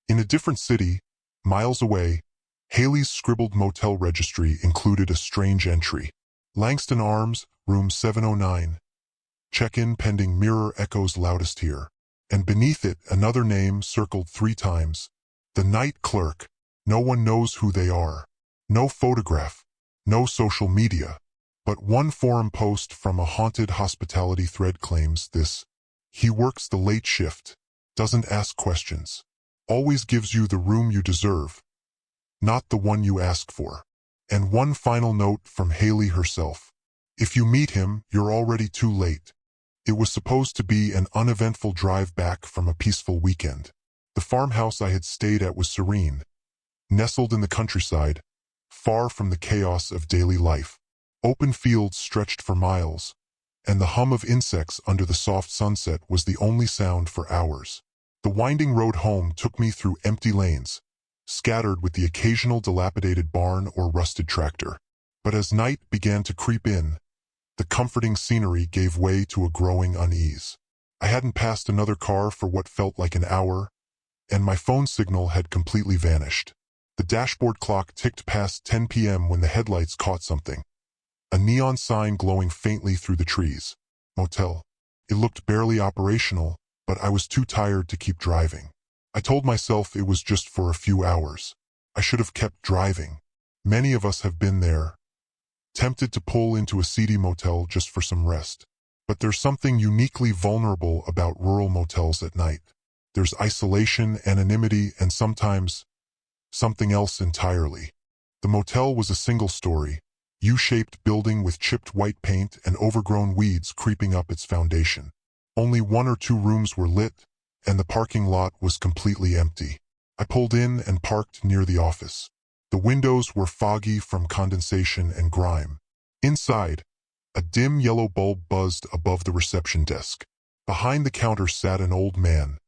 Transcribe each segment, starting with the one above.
In a different city, miles away, Haley's scribbled motel registry included a strange entry. Langston Arms, room 709. Check-in pending, mirror echoes loudest here. And beneath it, another name circled 3 times. The night clerk. No one knows who they are. No photograph. No social media. But one forum post from a haunted hospitality thread claims this. He works the late shift. Doesn't ask questions. Always gives you the room you deserve. Not the one you ask for. And one final note from Haley herself. If you meet him, you're already too late. It was supposed to be an uneventful drive back from a peaceful weekend. The farmhouse I had stayed at was serene, nestled in the countryside, far from the chaos of daily life. Open fields stretched for miles, and the hum of insects under the soft sunset was the only sound for hours. The winding road home took me through empty lanes, scattered with the occasional dilapidated barn or rusted tractor. But as night began to creep in, the comforting scenery gave way to a growing unease. I hadn't passed another car for what felt like an hour, and my phone signal had completely vanished. The dashboard clock ticked past 10 p.m. when the headlights caught something. A neon sign glowing faintly through the trees. Motel. It looked barely operational, but I was too tired to keep driving. I told myself it was just for a few hours. I should have kept driving. Many of us have been there, tempted to pull into a seedy motel just for some rest. But there's something uniquely vulnerable about rural motels at night. There's isolation, anonymity, and sometimes something else entirely. The motel was a single-story, U-shaped building with chipped white paint and overgrown weeds creeping up its foundation. Only 1 or 2 rooms were lit, and the parking lot was completely empty. I pulled in and parked near the office. The windows were foggy from condensation and grime. Inside, a dim yellow bulb buzzed above the reception desk. Behind the counter sat an old man,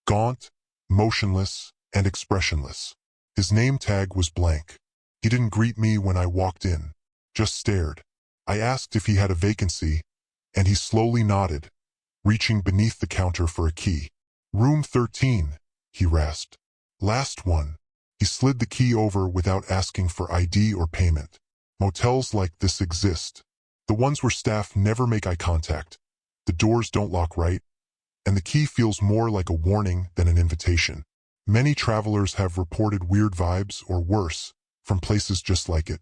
gaunt, motionless, and expressionless. His name tag was blank. He didn't greet me when I walked in, just stared. I asked if he had a vacancy, and he slowly nodded, reaching beneath the counter for a key. Room 13, he rasped. Last one. He slid the key over without asking for ID or payment. Motels like this exist. The ones where staff never make eye contact, the doors don't lock right, and the key feels more like a warning than an invitation. Many travelers have reported weird vibes, or worse, from places just like it.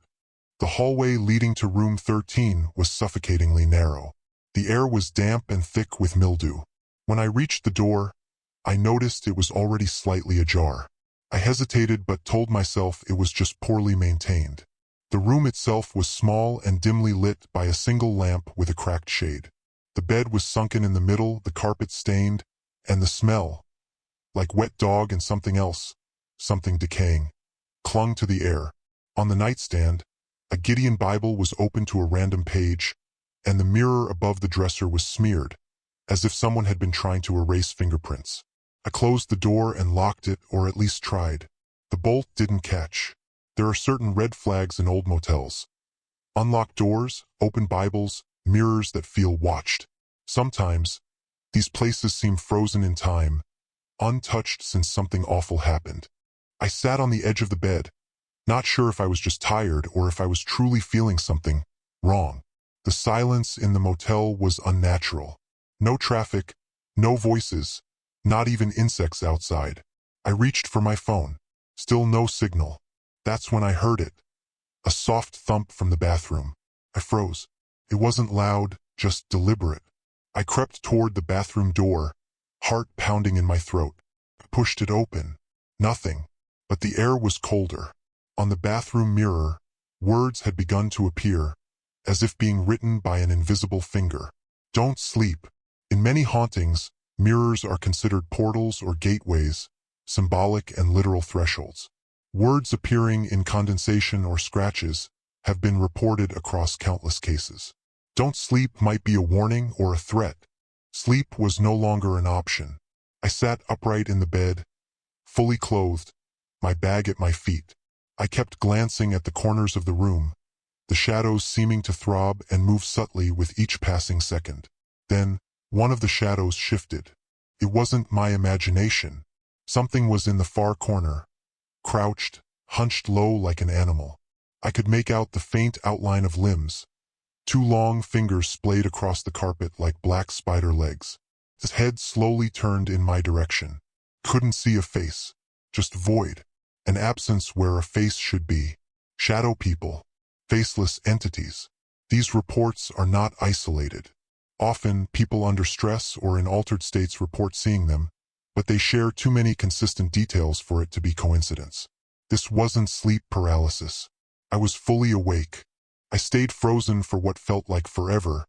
The hallway leading to room 13 was suffocatingly narrow. The air was damp and thick with mildew. When I reached the door, I noticed it was already slightly ajar. I hesitated but told myself it was just poorly maintained. The room itself was small and dimly lit by a single lamp with a cracked shade. The bed was sunken in the middle, the carpet stained, and the smell, like wet dog and something else, something decaying, clung to the air. On the nightstand, a Gideon Bible was open to a random page, and the mirror above the dresser was smeared, as if someone had been trying to erase fingerprints. I closed the door and locked it, or at least tried. The bolt didn't catch. There are certain red flags in old motels. Unlocked doors, open Bibles, mirrors that feel watched. Sometimes, these places seem frozen in time, untouched since something awful happened. I sat on the edge of the bed, not sure if I was just tired or if I was truly feeling something wrong. The silence in the motel was unnatural. No traffic, no voices, not even insects outside. I reached for my phone. Still no signal. That's when I heard it. A soft thump from the bathroom. I froze. It wasn't loud, just deliberate. I crept toward the bathroom door, heart pounding in my throat. I pushed it open. Nothing. But the air was colder. On the bathroom mirror, words had begun to appear, as if being written by an invisible finger. Don't sleep. In many hauntings, mirrors are considered portals or gateways, symbolic and literal thresholds. Words appearing in condensation or scratches have been reported across countless cases. Don't sleep might be a warning or a threat. Sleep was no longer an option. I sat upright in the bed, fully clothed, my bag at my feet. I kept glancing at the corners of the room, the shadows seeming to throb and move subtly with each passing second. Then, one of the shadows shifted. It wasn't my imagination. Something was in the far corner, crouched, hunched low like an animal. I could make out the faint outline of limbs. Two long fingers splayed across the carpet like black spider legs. His head slowly turned in my direction. Couldn't see a face, just void, an absence where a face should be. Shadow people, faceless entities. These reports are not isolated. Often, people under stress or in altered states report seeing them, but they share too many consistent details for it to be coincidence. This wasn't sleep paralysis. I was fully awake. I stayed frozen for what felt like forever,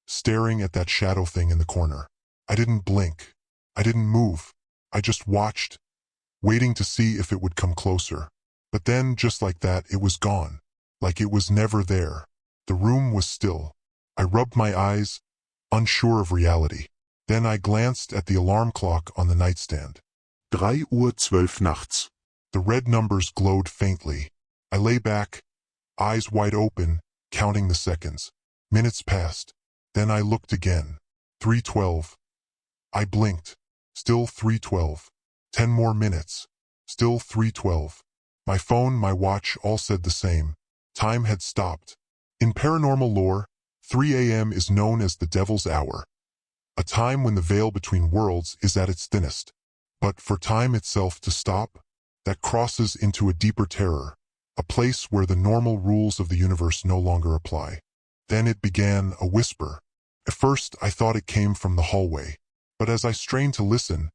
staring at that shadow thing in the corner. I didn't blink. I didn't move. I just watched, waiting to see if it would come closer. But then, just like that, it was gone. Like it was never there. The room was still. I rubbed my eyes, unsure of reality. Then I glanced at the alarm clock on the nightstand. 3:12 nachts. The red numbers glowed faintly. I lay back, eyes wide open, counting the seconds. Minutes passed. Then I looked again. 3:12. I blinked. Still 3:12. 10 more minutes. Still 3:12. My phone, my watch, all said the same. Time had stopped. In paranormal lore, 3 a.m. is known as the devil's hour, a time when the veil between worlds is at its thinnest. But for time itself to stop, that crosses into a deeper terror, a place where the normal rules of the universe no longer apply. Then it began, a whisper. At first, I thought it came from the hallway, but as I strained to listen,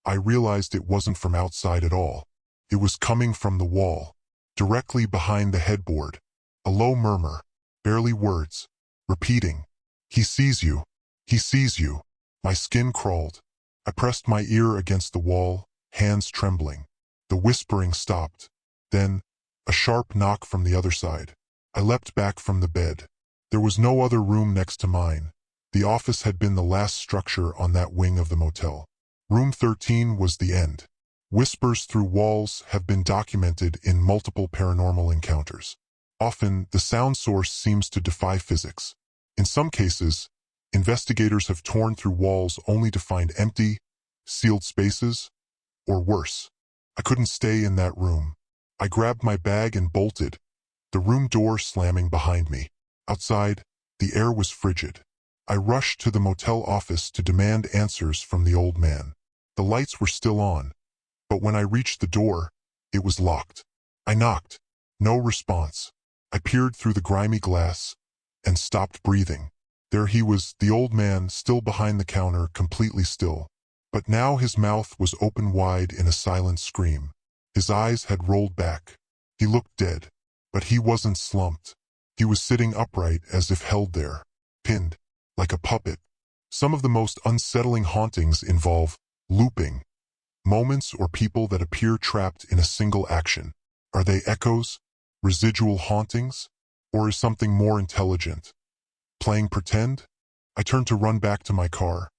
I realized it wasn't from outside at all. It was coming from the wall, directly behind the headboard. A low murmur, barely words, repeating, "He sees you. He sees you." My skin crawled. I pressed my ear against the wall, hands trembling. The whispering stopped. Then, a sharp knock from the other side. I leapt back from the bed. There was no other room next to mine. The office had been the last structure on that wing of the motel. Room 13 was the end. Whispers through walls have been documented in multiple paranormal encounters. Often, the sound source seems to defy physics. In some cases, investigators have torn through walls only to find empty, sealed spaces, or worse. I couldn't stay in that room. I grabbed my bag and bolted, the room door slamming behind me. Outside, the air was frigid. I rushed to the motel office to demand answers from the old man. The lights were still on, but when I reached the door, it was locked. I knocked. No response. I peered through the grimy glass and stopped breathing. There he was, the old man, still behind the counter, completely still. But now his mouth was open wide in a silent scream. His eyes had rolled back. He looked dead, but he wasn't slumped. He was sitting upright as if held there, pinned, like a puppet. Some of the most unsettling hauntings involve looping, moments or people that appear trapped in a single action. Are they echoes, residual hauntings, or is something more intelligent? Playing pretend? I turned to run back to my car,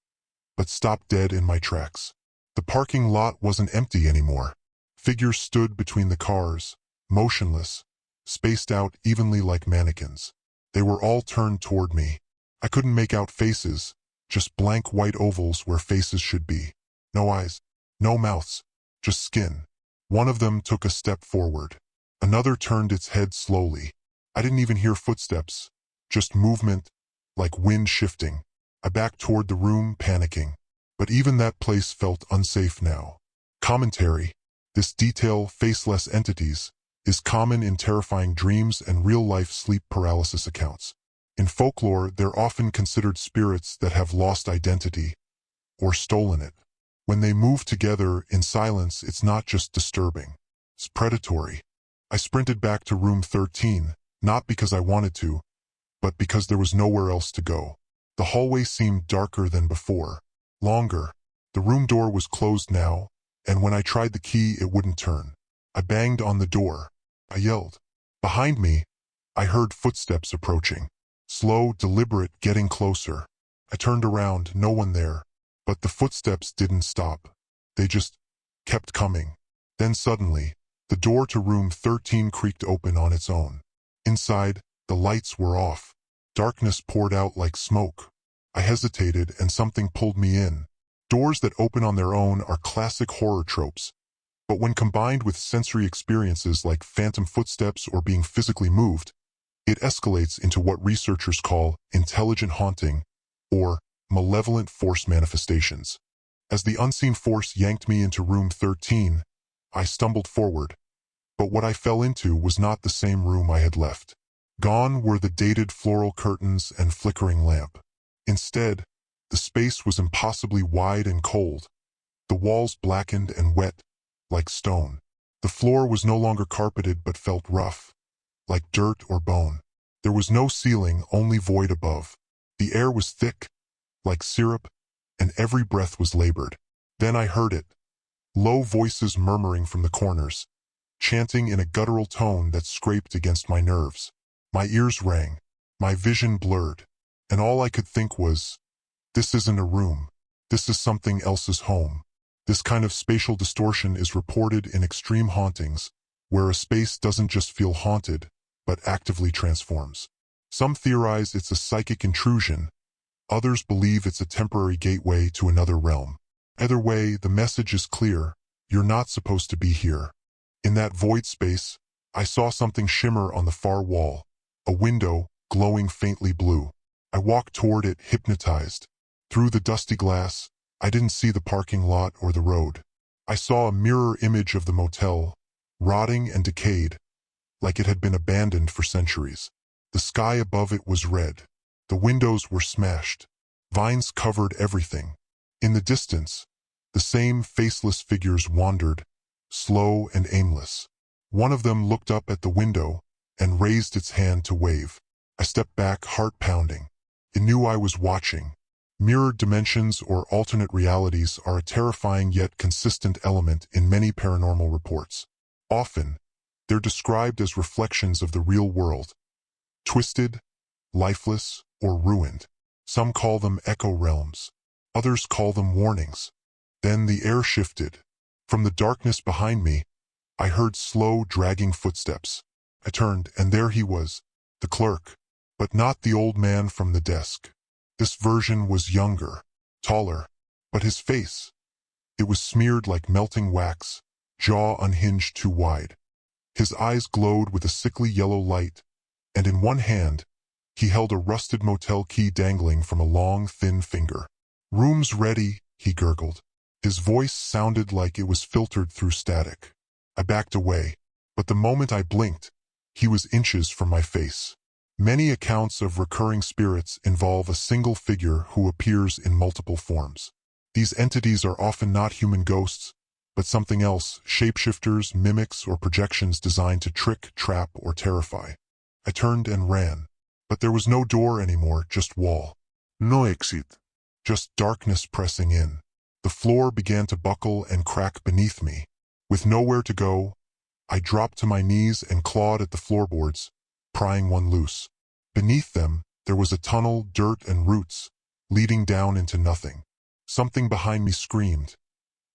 but stopped dead in my tracks. The parking lot wasn't empty anymore. Figures stood between the cars, motionless, spaced out evenly like mannequins. They were all turned toward me. I couldn't make out faces, just blank white ovals where faces should be. No eyes, no mouths, just skin. One of them took a step forward. Another turned its head slowly. I didn't even hear footsteps, just movement, like wind shifting. I backed toward the room, panicking. But even that place felt unsafe now. Commentary. This detail, faceless entities, is common in terrifying dreams and real-life sleep paralysis accounts. In folklore, they're often considered spirits that have lost identity or stolen it. When they move together in silence, it's not just disturbing. It's predatory. I sprinted back to room 13, not because I wanted to, but because there was nowhere else to go. The hallway seemed darker than before, longer. The room door was closed now, and when I tried the key, it wouldn't turn. I banged on the door. I yelled. Behind me, I heard footsteps approaching. Slow, deliberate, getting closer. I turned around, no one there. But the footsteps didn't stop. They just kept coming. Then suddenly, the door to room 13 creaked open on its own. Inside, the lights were off. Darkness poured out like smoke. I hesitated and something pulled me in. Doors that open on their own are classic horror tropes, but when combined with sensory experiences like phantom footsteps or being physically moved, it escalates into what researchers call intelligent haunting or malevolent force manifestations. As the unseen force yanked me into room 13, I stumbled forward, but what I fell into was not the same room I had left. Gone were the dated floral curtains and flickering lamp. Instead, the space was impossibly wide and cold, the walls blackened and wet, like stone. The floor was no longer carpeted but felt rough, like dirt or bone. There was no ceiling, only void above. The air was thick, like syrup, and every breath was labored. Then I heard it, low voices murmuring from the corners, chanting in a guttural tone that scraped against my nerves. My ears rang, my vision blurred, and all I could think was, this isn't a room. This is something else's home. This kind of spatial distortion is reported in extreme hauntings, where a space doesn't just feel haunted, but actively transforms. Some theorize it's a psychic intrusion, others believe it's a temporary gateway to another realm. Either way, the message is clear: you're not supposed to be here. In that void space, I saw something shimmer on the far wall, a window glowing faintly blue. I walked toward it, hypnotized. Through the dusty glass, I didn't see the parking lot or the road. I saw a mirror image of the motel, rotting and decayed, like it had been abandoned for centuries. The sky above it was red. The windows were smashed. Vines covered everything. In the distance, the same faceless figures wandered, slow and aimless. One of them looked up at the window and raised its hand to wave. I stepped back, heart pounding. It knew I was watching. Mirrored dimensions or alternate realities are a terrifying yet consistent element in many paranormal reports. Often, they're described as reflections of the real world, twisted, lifeless, or ruined. Some call them echo realms. Others call them warnings. Then the air shifted. From the darkness behind me, I heard slow, dragging footsteps. I turned, and there he was, the clerk, but not the old man from the desk. This version was younger, taller, but his face, it was smeared like melting wax, jaw unhinged too wide. His eyes glowed with a sickly yellow light, and in one hand, he held a rusted motel key dangling from a long, thin finger. "Room's ready," he gurgled. His voice sounded like it was filtered through static. I backed away, but the moment I blinked, he was inches from my face. Many accounts of recurring spirits involve a single figure who appears in multiple forms. These entities are often not human ghosts, but something else: shapeshifters, mimics, or projections designed to trick, trap, or terrify. I turned and ran, but there was no door anymore, just wall. No exit. Just darkness pressing in. The floor began to buckle and crack beneath me. With nowhere to go, I dropped to my knees and clawed at the floorboards, prying one loose. Beneath them, there was a tunnel, dirt and roots, leading down into nothing. Something behind me screamed.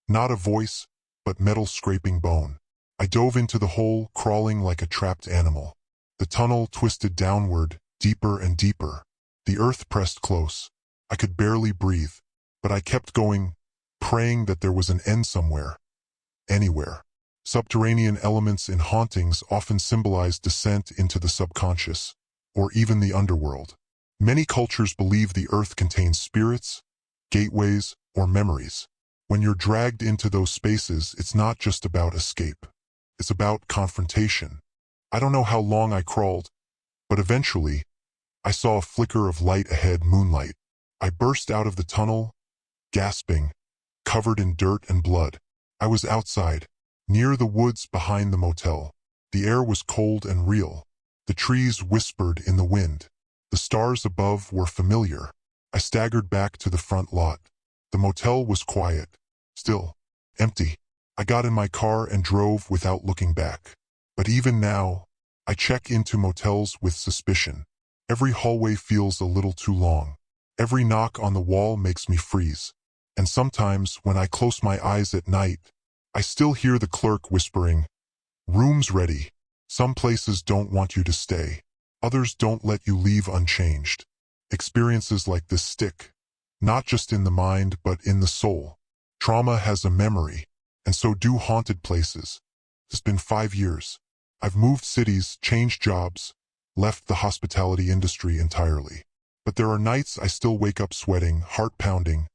Not a voice, but metal scraping bone. I dove into the hole, crawling like a trapped animal. The tunnel twisted downward, deeper and deeper. The earth pressed close. I could barely breathe, but I kept going, praying that there was an end somewhere. Anywhere. Subterranean elements in hauntings often symbolize descent into the subconscious, or even the underworld. Many cultures believe the earth contains spirits, gateways, or memories. When you're dragged into those spaces, it's not just about escape. It's about confrontation. I don't know how long I crawled, but eventually, I saw a flicker of light ahead, moonlight. I burst out of the tunnel, gasping, covered in dirt and blood. I was outside, near the woods behind the motel. The air was cold and real. The trees whispered in the wind. The stars above were familiar. I staggered back to the front lot. The motel was quiet, still, empty. I got in my car and drove without looking back. But even now, I check into motels with suspicion. Every hallway feels a little too long. Every knock on the wall makes me freeze. And sometimes, when I close my eyes at night, I still hear the clerk whispering, "Room's ready." Some places don't want you to stay. Others don't let you leave unchanged. Experiences like this stick. Not just in the mind, but in the soul. Trauma has a memory, and so do haunted places. It's been 5 years. I've moved cities, changed jobs, left the hospitality industry entirely. But there are nights I still wake up sweating, heart pounding,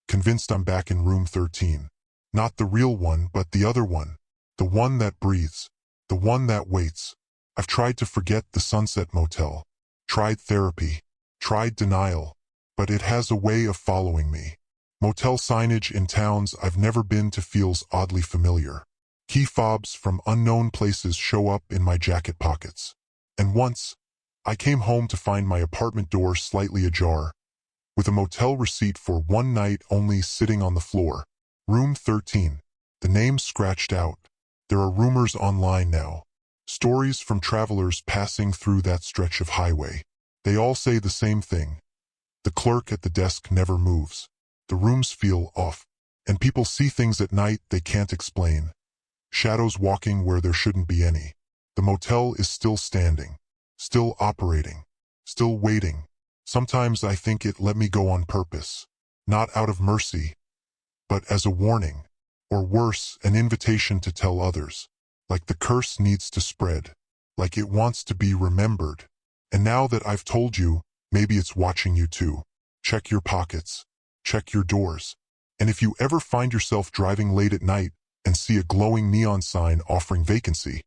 convinced I'm back in room 13. Not the real one, but the other one. The one that breathes. The one that waits. I've tried to forget the Sunset Motel. Tried therapy. Tried denial. But it has a way of following me. Motel signage in towns I've never been to feels oddly familiar. Key fobs from unknown places show up in my jacket pockets. And once, I came home to find my apartment door slightly ajar, with a motel receipt for one night only sitting on the floor. Room 13. The name scratched out. There are rumors online now. Stories from travelers passing through that stretch of highway. They all say the same thing. The clerk at the desk never moves. The rooms feel off. And people see things at night they can't explain. Shadows walking where there shouldn't be any. The motel is still standing. Still operating. Still waiting. Sometimes I think it let me go on purpose. Not out of mercy, but as a warning. Or worse, an invitation to tell others. Like the curse needs to spread. Like it wants to be remembered. And now that I've told you, maybe it's watching you too. Check your pockets. Check your doors. And if you ever find yourself driving late at night and see a glowing neon sign offering vacancy,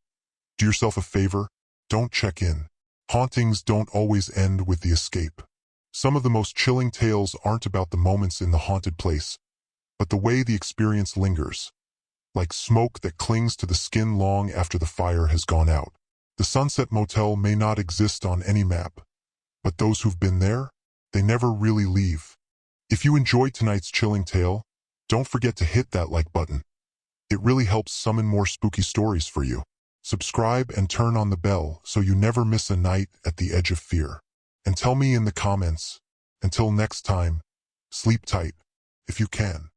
do yourself a favor, don't check in. Hauntings don't always end with the escape. Some of the most chilling tales aren't about the moments in the haunted place, but the way the experience lingers, like smoke that clings to the skin long after the fire has gone out. The Sunset Motel may not exist on any map, but those who've been there, they never really leave. If you enjoyed tonight's chilling tale, don't forget to hit that like button. It really helps summon more spooky stories for you. Subscribe and turn on the bell so you never miss a night at the edge of fear. And tell me in the comments. Until next time, sleep tight, if you can.